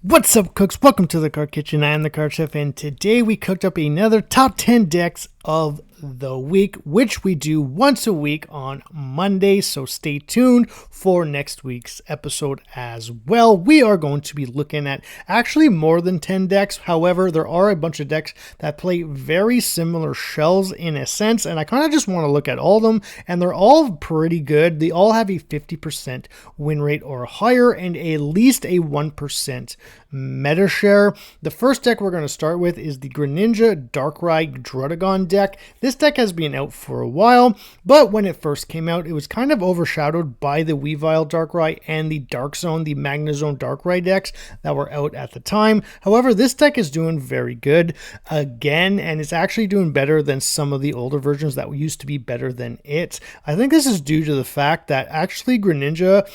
What's up, cooks? Welcome to the Card Kitchen. I am the Card Chef, and today we cooked up another top 10 decks of the week, which we do once a week on Monday, so stay tuned for next week's episode as well. We are going to be looking at actually more than 10 decks. However, there are a bunch of decks that play very similar shells in a sense, and I kind of just want to look at all of them, and they're all pretty good. They all have a 50% win rate or higher and at least a 1% meta share. The first deck we're going to start with is the Greninja Darkrai Druddigon deck. This deck has been out for a while, but when it first came out, it was kind of overshadowed by the Weavile Darkrai and the Dark Zone, the Magnezone Darkrai decks that were out at the time. However, this deck is doing very good again, and it's actually doing better than some of the older versions that used to be better than it. I think this is due to the fact that actually Greninja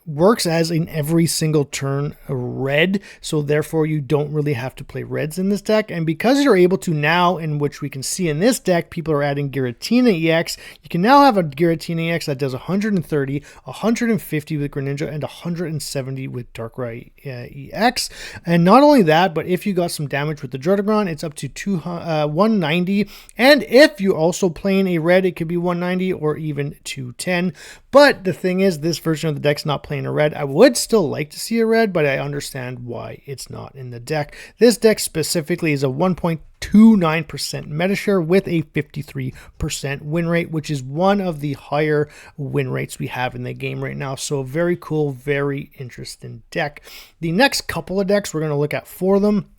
works as in every single turn red, so therefore you don't really have to play reds in this deck. And because you're able to now, in which we can see in this deck, people are adding Giratina EX, you can now have a Giratina EX that does 130, 150 with Greninja, and 170 with Darkrai EX. And not only that, but if you got some damage with the Druddigon, it's up to 190, and if you're also playing a red, it could be 190 or even 210. But the thing is, this version of the deck's not playing a red. I would still like to see a red, but I understand why it's not in the deck. This deck specifically is a 1.29% meta share with a 53% win rate, which is one of the higher win rates we have in the game right now. So very cool, very interesting deck. The next couple of decks we're going to look at for them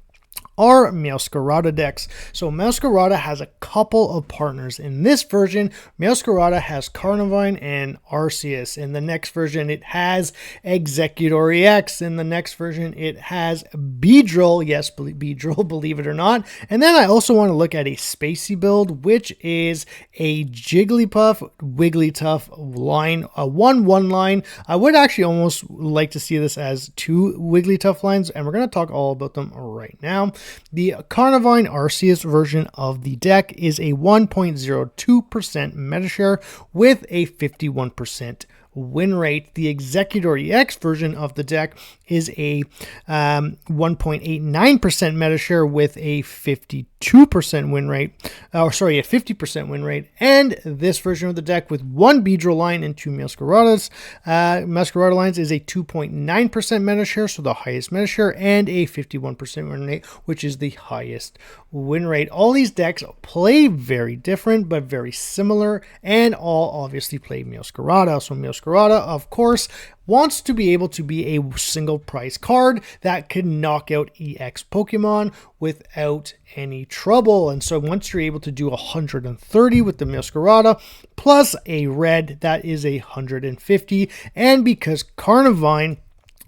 are Meowscarada decks. So Meowscarada has a couple of partners. In this version, Meowscarada has Carnivine and Arceus. In the next version, it has Exeggutor EX. In the next version, it has Beedrill. Yes, Beedrill, believe it or not. And then I also want to look at a Spacey build, which is a Jigglypuff, Wigglytuff line, a 1-1 line. I would actually almost like to see this as 2 Wigglytuff lines, and we're going to talk all about them right now. The Carnivine Arceus version of the deck is a 1.02% meta share with a 51% win rate. The Exeggutor EX version of the deck is a 1.89% meta share with a 52% win rate, a 50% win rate. And this version of the deck with 1 Beedrill line and 2 Meowscaradas, Meowscarada lines is a 2.9% meta share, so the highest meta share, and a 51% win rate, which is the highest win rate. All these decks play very different, but very similar, and all obviously play Meowscarada. So Meowscarada, of course, wants to be able to be a single price card that can knock out EX Pokemon without any trouble. And so once you're able to do 130 with the Meowscarada plus a red, that is 150. And because Carnivine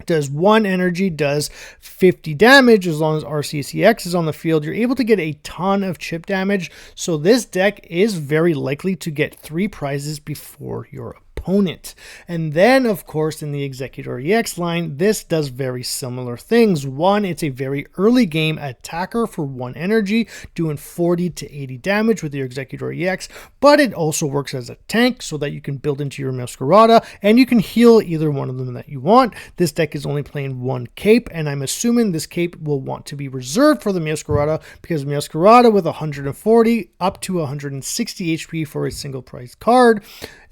does 1 energy, does 50 damage as long as RCCX is on the field, you're able to get a ton of chip damage. So this deck is very likely to get 3 prizes before your opponent. And then, of course, in the Exeggutor EX line, this does very similar things. One, it's a very early game attacker for 1 energy, doing 40 to 80 damage with your Exeggutor EX, but it also works as a tank so that you can build into your Meowscarada, and you can heal either one of them that you want. This deck is only playing 1 cape, and I'm assuming this cape will want to be reserved for the Meowscarada, because Meowscarada with 140 up to 160 HP for a single price card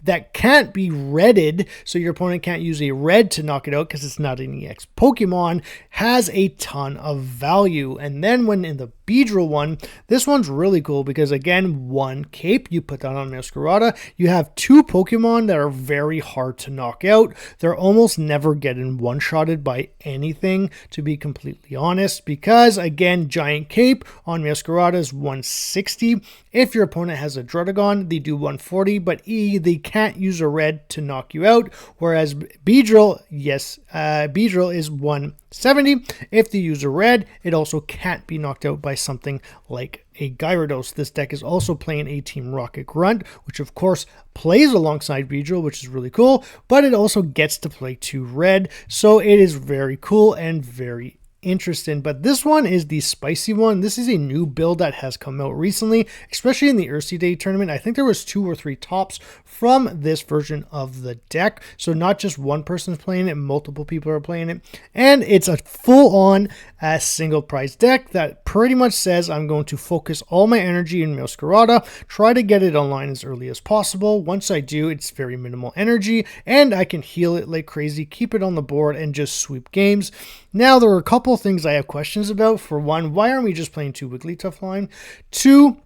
that can't be redded, so your opponent can't use a red to knock it out because it's not an EX Pokemon, has a ton of value. And then when in the Beedrill one, this one's really cool because, again, 1 cape, you put that on Meowscarada, you have 2 Pokemon that are very hard to knock out. They're almost never getting one-shotted by anything, to be completely honest, because, again, Giant Cape on Meowscarada is 160. If your opponent has a Druddigon, they do 140, but they can't use a red to knock you out, whereas Beedrill, Beedrill is 170. If they use a red, it also can't be knocked out by something like a Gyarados. This deck is also playing a Team Rocket Grunt, which of course plays alongside Beedrill, which is really cool, but it also gets to play 2 red, so it is very cool and very interested, but this one is the spicy one. This is a new build that has come out recently, especially in the Earthsea Day tournament. I think there was 2 or 3 tops from this version of the deck. So not just one person's playing it, multiple people are playing it. And it's a full-on single prize deck that pretty much says I'm going to focus all my energy in Masquerada, try to get it online as early as possible. Once I do, it's very minimal energy, and I can heal it like crazy, keep it on the board, and just sweep games. Now, there are a couple things I have questions about. For one, why aren't we just playing 2 Wigglytuff line? 2,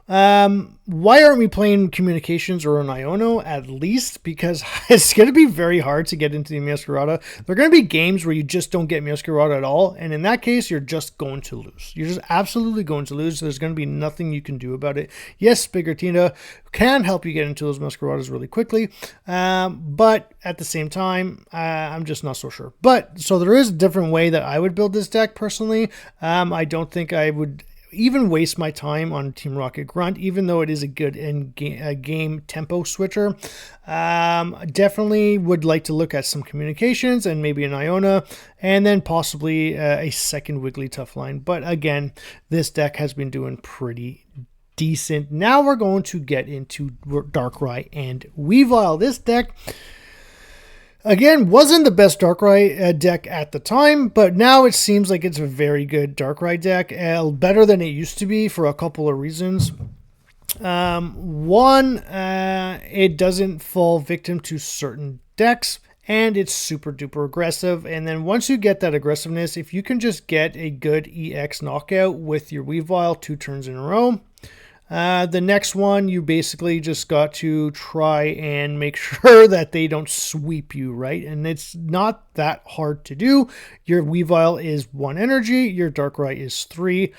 why aren't we playing Communications or an Iono at least? Because it's going to be very hard to get into the Masquerada. There are going to be games where you just don't get Masquerada at all, and in that case, you're just going to lose. You're just absolutely going to lose. There's going to be nothing you can do about it. Yes, Spigartina can help you get into those Masqueradas really quickly, but at the same time, I'm just not so sure. But, so there is a different way that I would build this deck personally. I don't think I would even waste my time on Team Rocket Grunt, even though it is a good game tempo switcher. Definitely would like to look at some Communications and maybe an Iona, and then possibly a second Wigglytuff line. But again, this deck has been doing pretty decent. Now we're going to get into Darkrai and Weavile. This deck, again, wasn't the best Darkrai deck at the time, but now it seems like it's a very good Darkrai deck, better than it used to be for a couple of reasons. One, it doesn't fall victim to certain decks, and it's super duper aggressive. And then once you get that aggressiveness, if you can just get a good EX knockout with your Weavile 2 turns in a row, the next one, you basically just got to try and make sure that they don't sweep you, right? And it's not that hard to do. Your Weavile is 1 energy, your Darkrai is 3.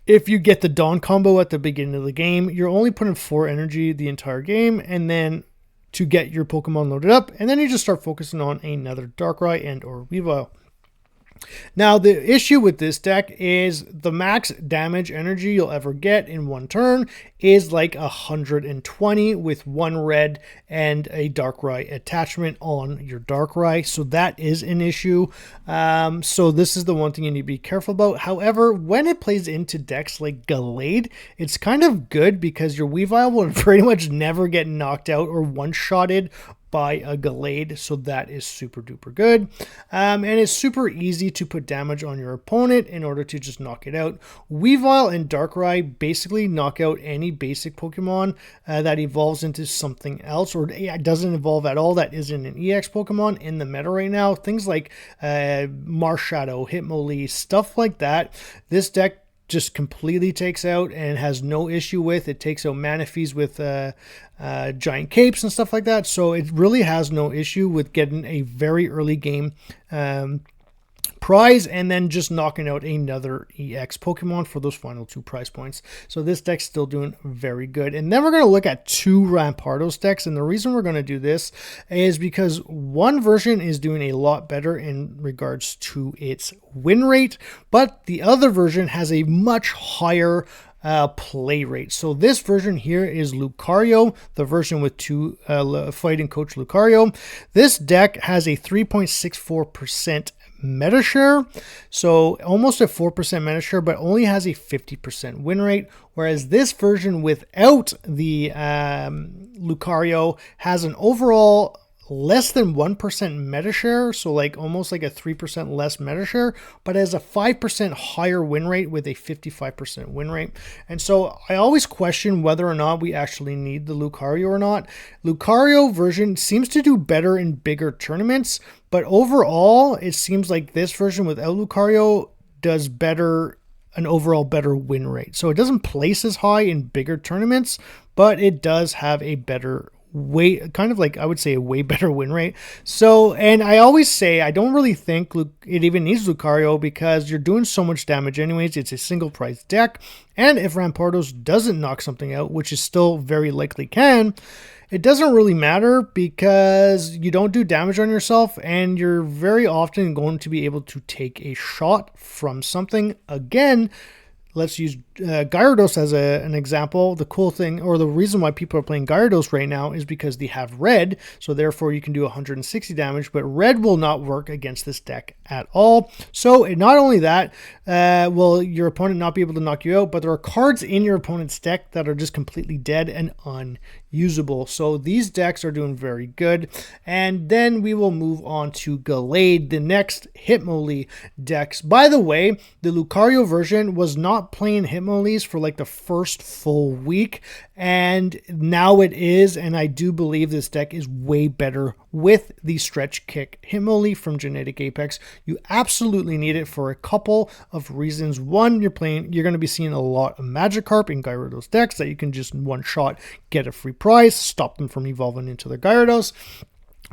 If you get the Dawn combo at the beginning of the game, you're only putting 4 energy the entire game, and then to get your Pokemon loaded up, and then you just start focusing on another Darkrai and or Weavile. Now, the issue with this deck is the max damage energy you'll ever get in 1 turn is like 120 with 1 red and a Darkrai attachment on your Darkrai. So that is an issue. So this is the one thing you need to be careful about. However, when it plays into decks like Gallade, it's kind of good because your Weavile will pretty much never get knocked out or one-shotted by a Gallade, so that is super duper good. And it's super easy to put damage on your opponent in order to just knock it out. Weavile and Darkrai basically knock out any basic Pokemon that evolves into something else, or doesn't evolve at all, that isn't an EX Pokemon in the meta right now. Things like Marshadow, Hitmonlee, stuff like that. This deck just completely takes out and has no issue with. It takes out Manaphy's with giant capes and stuff like that. So it really has no issue with getting a very early game prize and then just knocking out another EX Pokemon for those final 2 prize points. So this deck's still doing very good. And then we're going to look at 2 Rampardos decks. And the reason we're going to do this is because one version is doing a lot better in regards to its win rate, but the other version has a much higher play rate. So this version here is Lucario, the version with 2 fighting coach Lucario. This deck has a 3.64% meta share, so almost a 4% meta share, but only has a 50% win rate, whereas this version without the Lucario has an overall less than 1% meta share, so like almost like a 3% less meta share, but has a 5% higher win rate with a 55% win rate. And so I always question whether or not we actually need the Lucario or not. Lucario version seems to do better in bigger tournaments, but overall it seems like this version without Lucario does better, an overall better win rate. So it doesn't place as high in bigger tournaments, but it does have a better kind of like, I would say, a way better win rate. So, and I always say I don't really think it even needs Lucario because you're doing so much damage anyways. It's a single price deck, and if Rampardos doesn't knock something out, which is still very likely can, it doesn't really matter because you don't do damage on yourself, and you're very often going to be able to take a shot from something. Again, let's use Gyarados as an example. The cool thing, or the reason why people are playing Gyarados right now, is because they have red, so therefore you can do 160 damage, but red will not work against this deck at all. So not only that, will your opponent not be able to knock you out, but there are cards in your opponent's deck that are just completely dead and unusable. So these decks are doing very good. And then we will move on to Gallade, the next Hitmonlee decks. By the way, the Lucario version was not playing Hitmonlees for like the first full week, and now it is, and I do believe this deck is way better with the Stretch Kick Hitmonlee from Genetic Apex. You absolutely need it for a couple of reasons. One, you're going to be seeing a lot of Magikarp in Gyarados decks that you can just one shot get a free prize, stop them from evolving into their Gyarados.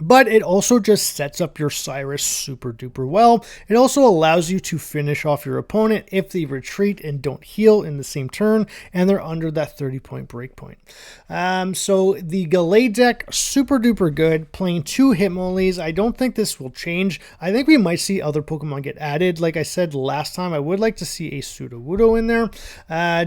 But it also just sets up your Cyrus super duper well. It also allows you to finish off your opponent if they retreat and don't heal in the same turn, and they're under that 30-point breakpoint. So the Gallade deck, super duper good, playing 2 Hitmonlees. I don't think this will change. I think we might see other Pokemon get added. Like I said last time, I would like to see a Sudowoodo in there,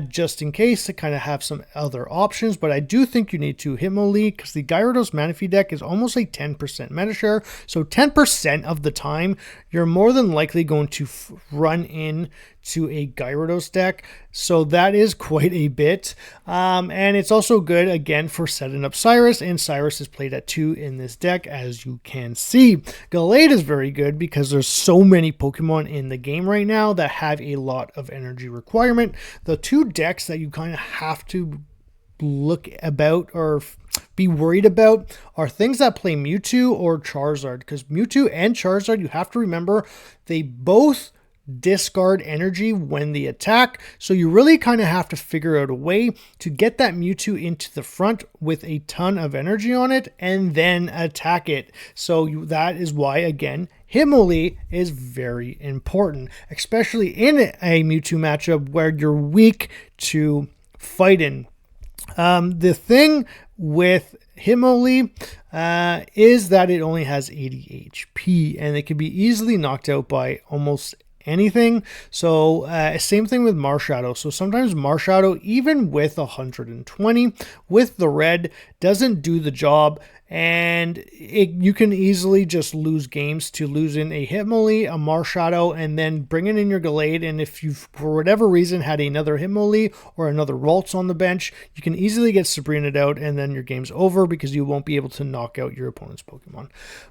just in case to kind of have some other options. But I do think you need 2 Hitmonlee, because the Gyarados Manaphy deck is almost like 10% meta share. So 10% of the time, you're more than likely going to run in to a Gyarados deck. So that is quite a bit. And it's also good, again, for setting up Cyrus. And Cyrus is played at 2 in this deck, as you can see. Gallade is very good because there's so many Pokemon in the game right now that have a lot of energy requirement. The 2 decks that you kind of have to look about or be worried about are things that play Mewtwo or Charizard, because Mewtwo and Charizard, you have to remember, they both discard energy when they attack, so you really kind of have to figure out a way to get that Mewtwo into the front with a ton of energy on it and then attack it. So that is why, again, Hitmonlee is very important, especially in a Mewtwo matchup where you're weak to fighting. The thing with Hitmonlee is that it only has 80 HP, and it can be easily knocked out by almost anything. So same thing with Marshadow. So sometimes Marshadow, even with 120 with the red, doesn't do the job, and you can easily just lose games to losing a Hitmonlee, a Marshadow, and then bringing in your Gallade. And if you, for whatever reason, had another Hitmonlee or another Ralts on the bench, you can easily get Sabrina'd out, and then your game's over because you won't be able to knock out your opponent's Pokemon.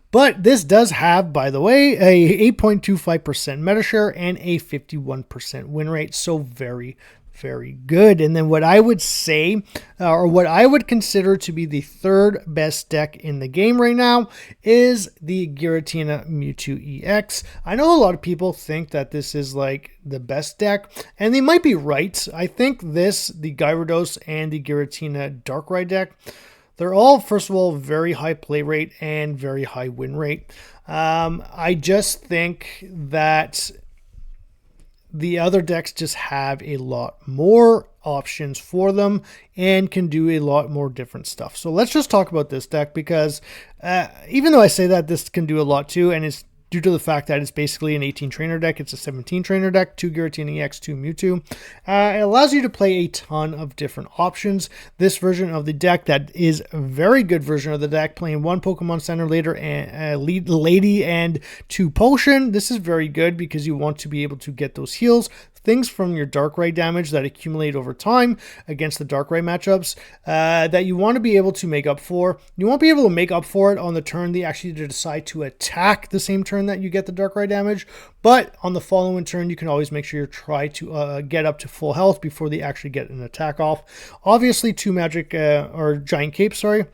But this does have, by the way, a 8.25% meta share and a 51% win rate. So very, very good. And then what I would say, or what I would consider to be the third best deck in the game right now, is the Giratina Mewtwo EX. I know a lot of people think that this is like the best deck, and they might be right. I think this, the Gyarados and the Giratina Darkrai deck, they're all, first of all, very high play rate and very high win rate. I just think that the other decks just have a lot more options for them and can do a lot more different stuff. So let's just talk about this deck, because even though I say that this can do a lot too, and it's due to the fact that it's basically an 18 trainer deck, it's a 17 trainer deck, 2 Giratina EX, 2 Mewtwo. It allows you to play a ton of different options. This version of the deck, that is a very good version of the deck, playing 1 Pokemon Center later and Lady and 2 Potion. This is very good because you want to be able to get those heals, things from your Darkrai damage that accumulate over time against the Darkrai matchups that you want to be able to make up for. You won't be able to make up for it on the turn they actually decide to attack the same turn that you get the Darkrai damage, but on the following turn you can always make sure you try to get up to full health before they actually get an attack off. Obviously 2 magic or giant capes, sorry,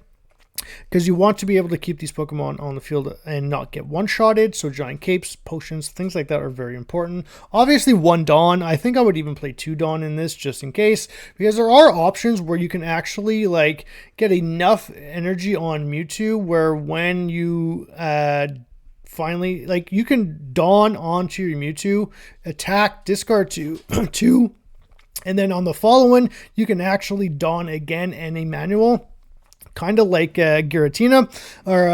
because you want to be able to keep these Pokemon on the field and not get one-shotted. So giant capes, potions, things like that are very important. Obviously 1 Dawn. I think I would even play 2 Dawn in this just in case, because there are options where you can actually like get enough energy on Mewtwo where when you finally, like, you can Dawn onto your Mewtwo, attack, discard 2, and then on the following you can actually Dawn again and a manual kind of like Giratina, or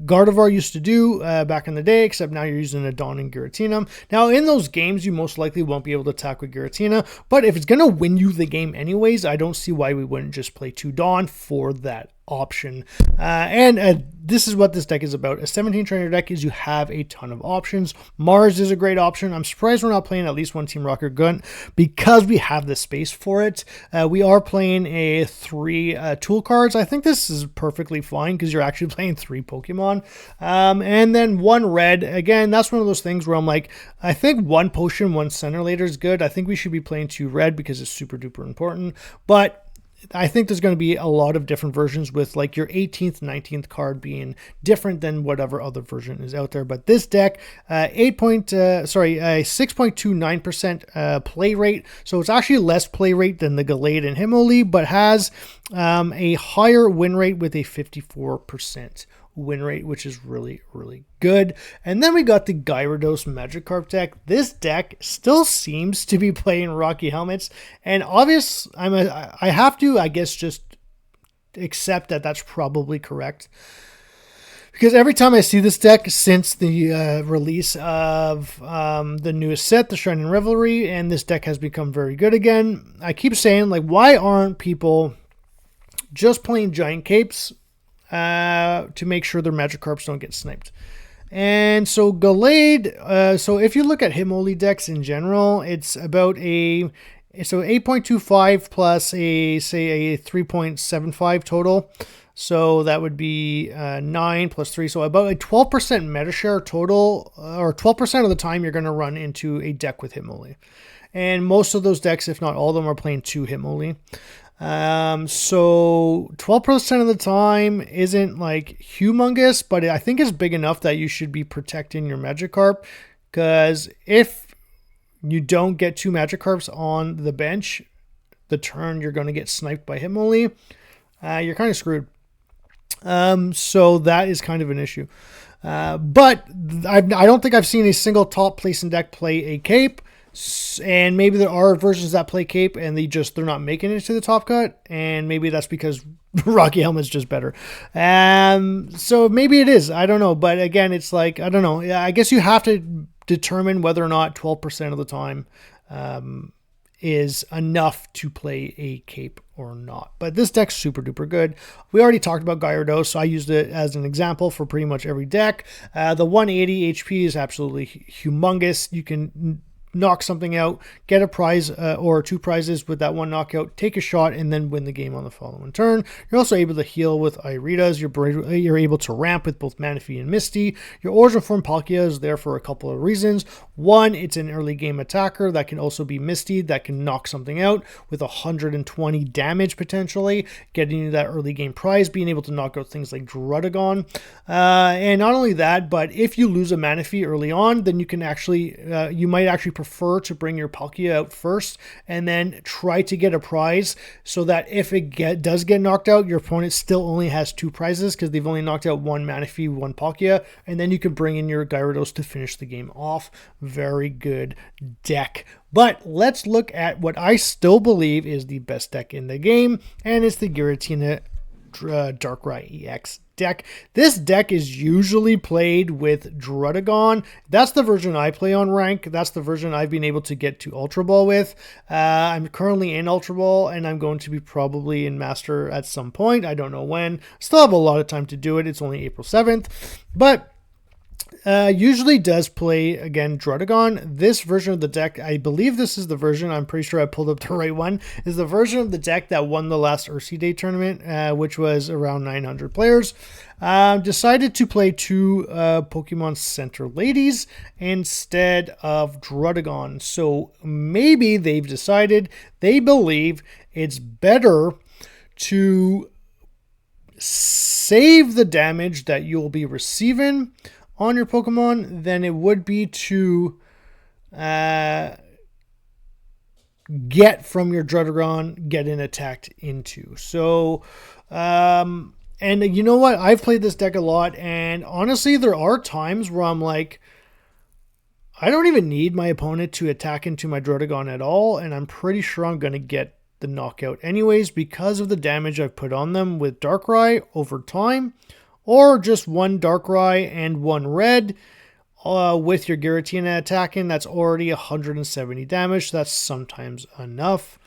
Gardevoir used to do back in the day, except now you're using a Dawn and Giratina. Now, in those games, you most likely won't be able to attack with Giratina, but if it's going to win you the game anyways, I don't see why we wouldn't just play 2 Dawn for that option. This is what this deck is about. A 17 trainer deck is you have a ton of options. Mars is a great option. I'm surprised we're not playing at least one Team Rocket Grunt because we have the space for it. We are playing a 3 tool cards. I think this is perfectly fine because you're actually playing 3 Pokemon. And then 1 red. Again, that's one of those things where I'm like, I think 1 potion, 1 center later is good. I think we should be playing 2 red because it's super duper important. But I think there's going to be a lot of different versions with like your 18th, 19th card being different than whatever other version is out there. But this deck, 6.29% play rate. So it's actually less play rate than the Gallade and Himoli, but has a higher win rate with a 54% win rate, which is really, really good. And then we got the Gyarados Magikarp deck. This deck still seems to be playing Rocky Helmets, and I have to, I guess, just accept that that's probably correct. Because every time I see this deck since the release of the newest set, the Shining Revelry, and this deck has become very good again, I keep saying, like, why aren't people just playing Giant Capes to make sure their Magikarps don't get sniped? And so Gallade, so if you look at Himoli decks in general, it's about 8.25 plus a 3.75 total. So that would be 9 plus 3. So about a 12% meta share total, or 12% of the time you're going to run into a deck with Himoli. And most of those decks, if not all of them, are playing 2 Himoli. So 12% of the time isn't like humongous, but I think it's big enough that you should be protecting your Magikarp, because if you don't get 2 Magikarps on the bench the turn you're going to get sniped by Himoli, you're kind of screwed. So that is kind of an issue. But I don't think I've seen a single top placing deck play a cape. And maybe there are versions that play cape and they're not making it to the top cut, and maybe that's because Rocky Helmet's just better. So maybe it is, I don't know. But again, it's like, I don't know. I guess you have to determine whether or not 12% of the time is enough to play a cape or not. But this deck's super duper good. We already talked about Gyarados, so I used it as an example for pretty much every deck. The 180 HP is absolutely humongous. You can knock something out, get a prize or 2 prizes with that 1 knockout, take a shot, and then win the game on the following turn. You're also able to heal with Iritas. You're able to ramp with both Manaphy and Misty. Your Origin Form Palkia is there for a couple of reasons. One, it's an early game attacker that can also be Misty, that can knock something out with 120 damage potentially, getting you that early game prize, being able to knock out things like Druddigon. And not only that, but if you lose a Manaphy early on, then you can actually, you might actually prefer to bring your Palkia out first and then try to get a prize, so that if it does get knocked out, your opponent still only has 2 prizes because they've only knocked out 1 Manaphy, 1 Palkia, and then you can bring in your Gyarados to finish the game off. Very good deck. But let's look at what I still believe is the best deck in the game, and it's the Giratina Darkrai EX deck. This deck is usually played with Druddigon. That's the version I play on rank. That's the version I've been able to get to Ultra Ball with. I'm currently in Ultra Ball, and I'm going to be probably in Master at some point. I don't know when. Still have a lot of time to do it. It's only April 7th. But usually does play, again, Druddigon. This version of the deck, I believe this is the version, I'm pretty sure I pulled up the right one, is the version of the deck that won the last Ursi Day tournament, which was around 900 players. Decided to play 2 Pokemon Center Ladies instead of Druddigon. So maybe they've decided, they believe it's better to save the damage that you'll be receiving on your Pokemon than it would be to get from your Druddigon, getting attacked into. So, and you know what? I've played this deck a lot, and honestly, there are times where I'm like, I don't even need my opponent to attack into my Druddigon at all, and I'm pretty sure I'm going to get the knockout anyways because of the damage I've put on them with Darkrai over time, or just one Darkrai and one red with your Giratina attacking. That's already 170 damage. That's sometimes enough.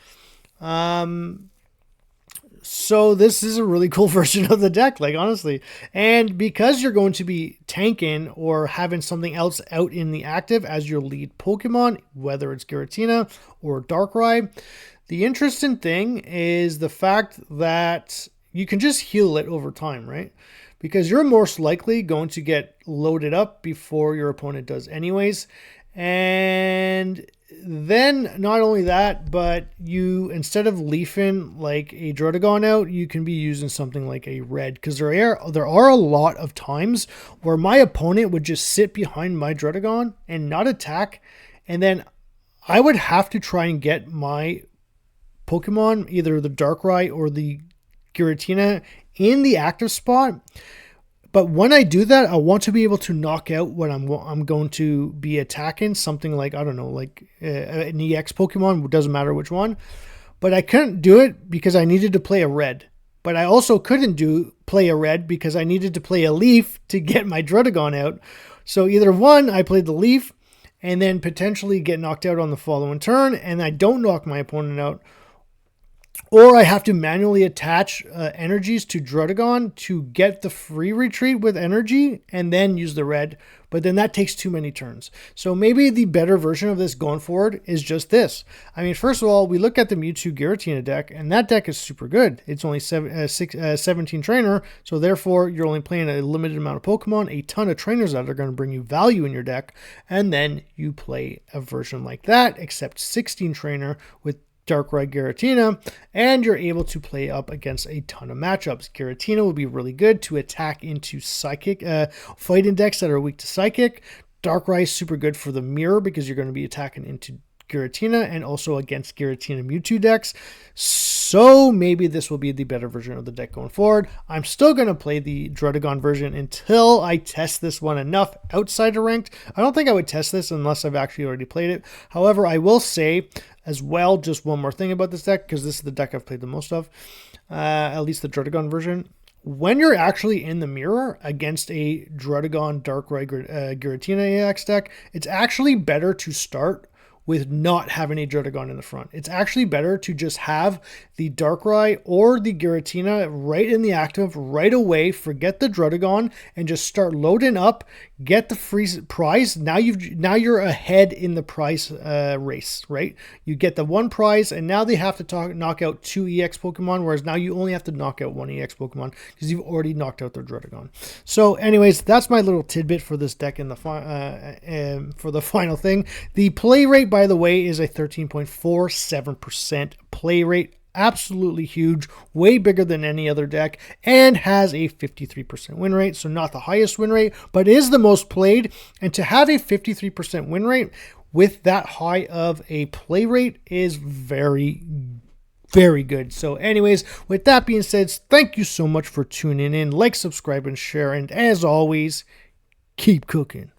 So this is a really cool version of the deck, like honestly. And because you're going to be tanking or having something else out in the active as your lead Pokemon, whether it's Giratina or Darkrai, the interesting thing is the fact that you can just heal it over time, right? Because you're most likely going to get loaded up before your opponent does anyways. And then not only that, but you, instead of leafing like a Druddigon out, you can be using something like a red, because there are a lot of times where my opponent would just sit behind my Druddigon and not attack, and then I would have to try and get my Pokemon, either the Darkrai or the Giratina, in the active spot. But when I do that, I want to be able to knock out what I'm going to be attacking, something like, I don't know, like an EX Pokemon, doesn't matter which one. But I couldn't do it because I needed to play a red. But I also couldn't play a red because I needed to play a leaf to get my Druddigon out. So either one, I played the leaf and then potentially get knocked out on the following turn, and I don't knock my opponent out. Or I have to manually attach energies to Druddigon to get the free retreat with energy and then use the red. But then that takes too many turns. So maybe the better version of this going forward is just this. I mean, first of all, we look at the Mewtwo Giratina deck, and that deck is super good. It's only 17 trainer, so therefore you're only playing a limited amount of Pokemon, a ton of trainers that are going to bring you value in your deck, and then you play a version like that, except 16 trainer with Darkrai Giratina, and you're able to play up against a ton of matchups. Giratina will be really good to attack into Psychic fighting decks that are weak to Psychic. Darkrai is super good for the mirror because you're going to be attacking into Giratina and also against Giratina Mewtwo decks. So maybe this will be the better version of the deck going forward. I'm still going to play the Druddigon version until I test this one enough outside of ranked. I don't think I would test this unless I've actually already played it. However, I will say as well, just one more thing about this deck, because this is the deck I've played the most of, at least the Druddigon version. When you're actually in the mirror against a Druddigon Darkrai Giratina AX deck, it's actually better to start with not having a Druddigon in the front. It's actually better to just have the Darkrai or the Giratina right in the active right away, forget the Druddigon, and just start loading up, get the free prize. Now you're ahead in the prize race, right? You get the one prize, and now they have to knock out 2 EX Pokemon, whereas now you only have to knock out 1 EX Pokemon because you've already knocked out their Druddigon. So anyways, that's my little tidbit for this deck in the for the final thing. The play rate, by the way, is a 13.47% play rate. Absolutely huge, way bigger than any other deck, and has a 53% win rate. So not the highest win rate, but is the most played. And to have a 53% win rate with that high of a play rate is very, very good. So anyways, with that being said, thank you so much for tuning in. Like, subscribe, and share. And as always, keep cooking.